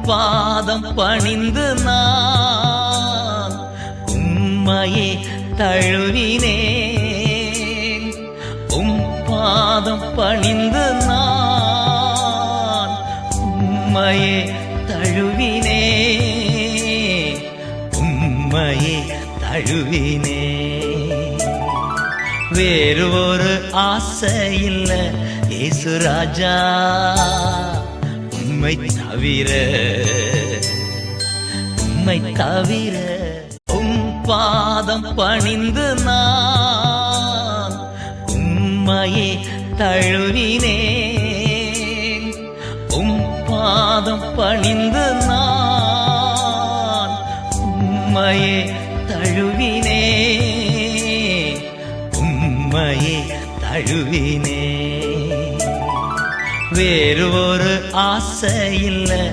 பாதம் பணிந்து நான் உம்மையே தழுவினேன். பாதம் பணிந்து நான் உம்மையே தழுவினேன். உம்மையே தழுவினேன். வேறு ஒரு ஆசையில்ல இயேசு ராஜா உம்மை தவிர, உம்மை தவிர. பாதம் பணிந்து நான் உம்மையே தழுவினேன். பாதம் பணிந்து நான் உம்மையே தழுவினேன். உம்மையே தழுவினேன். வேறு ஒரு ஆசையில்ல